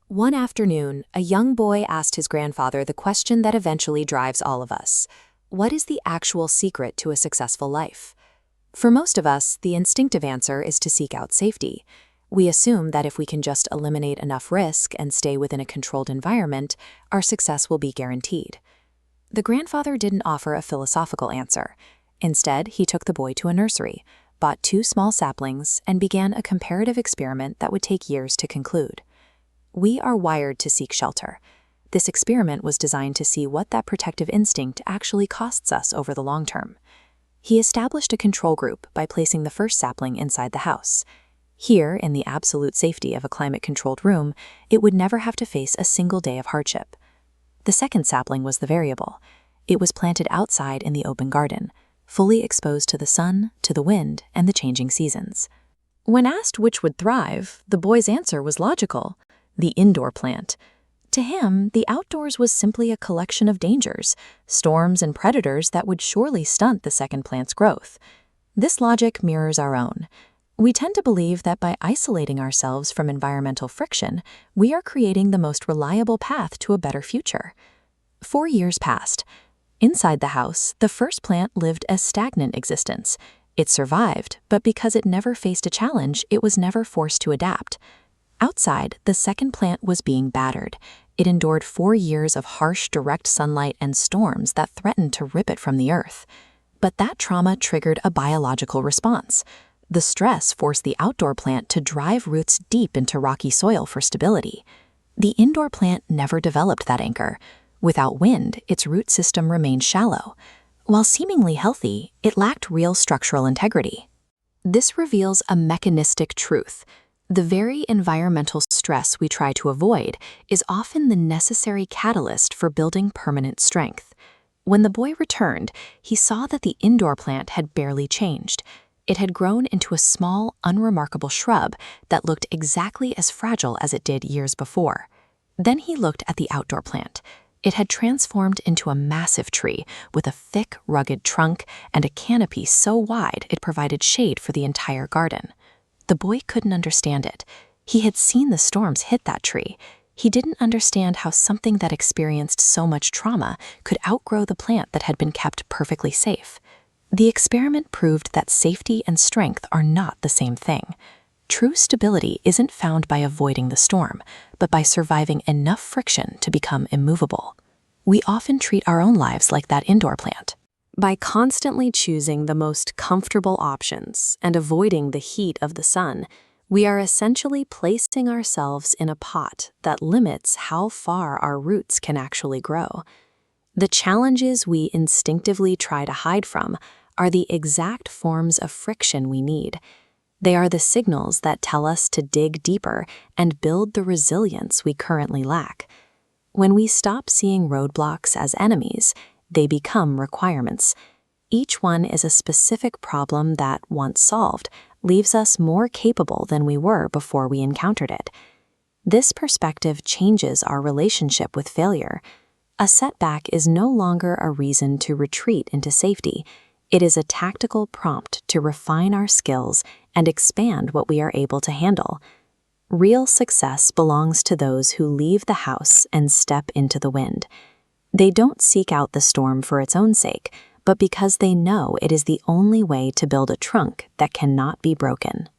One afternoon, a young boy asked his grandfather the question that eventually drives all of us. What is the actual secret to a successful life? For most of us, the instinctive answer is to seek out safety. We assume that if we can just eliminate enough risk and stay within a controlled environment, our success will be guaranteed. The grandfather didn't offer a philosophical answer. Instead, he took the boy to a nursery, bought 2 small saplings, and began a comparative experiment that would take years to conclude. We are wired to seek shelter. This experiment was designed to see what that protective instinct actually costs us over the long term. He established a control group by placing the first sapling inside the house. Here, in the absolute safety of a climate-controlled room, it would never have to face a single day of hardship. The second sapling was the variable. It was planted outside in the open garden, fully exposed to the sun, to the wind, and the changing seasons. When asked which would thrive, the boy's answer was logical: the indoor plant. To him, the outdoors was simply a collection of dangers, storms and predators that would surely stunt the second plant's growth. This logic mirrors our own. We tend to believe that by isolating ourselves from environmental friction, we are creating the most reliable path to a better future. 4 years passed. Inside the house, the first plant lived a stagnant existence. It survived, but because it never faced a challenge, it was never forced to adapt. Outside, the second plant was being battered. It endured 4 years of harsh, direct sunlight and storms that threatened to rip it from the earth. But that trauma triggered a biological response. The stress forced the outdoor plant to drive roots deep into rocky soil for stability. The indoor plant never developed that anchor. Without wind, its root system remained shallow. While seemingly healthy, it lacked real structural integrity. This reveals a mechanistic truth. The very environmental stress we try to avoid is often the necessary catalyst for building permanent strength. When the boy returned, he saw that the indoor plant had barely changed. It had grown into a small, unremarkable shrub that looked exactly as fragile as it did years before. Then he looked at the outdoor plant. It had transformed into a massive tree with a thick, rugged trunk and a canopy so wide it provided shade for the entire garden. The boy couldn't understand it. He had seen the storms hit that tree. He didn't understand how something that experienced so much trauma could outgrow the plant that had been kept perfectly safe. The experiment proved that safety and strength are not the same thing. True stability isn't found by avoiding the storm, but by surviving enough friction to become immovable. We often treat our own lives like that indoor plant. By constantly choosing the most comfortable options and avoiding the heat of the sun, we are essentially placing ourselves in a pot that limits how far our roots can actually grow. The challenges we instinctively try to hide from are the exact forms of friction we need. They are the signals that tell us to dig deeper and build the resilience we currently lack. When we stop seeing roadblocks as enemies, they become requirements. Each one is a specific problem that, once solved, leaves us more capable than we were before we encountered it. This perspective changes our relationship with failure. A setback is no longer a reason to retreat into safety. It is a tactical prompt to refine our skills and expand what we are able to handle. Real success belongs to those who leave the house and step into the wind. They don't seek out the storm for its own sake, but because they know it is the only way to build a trunk that cannot be broken.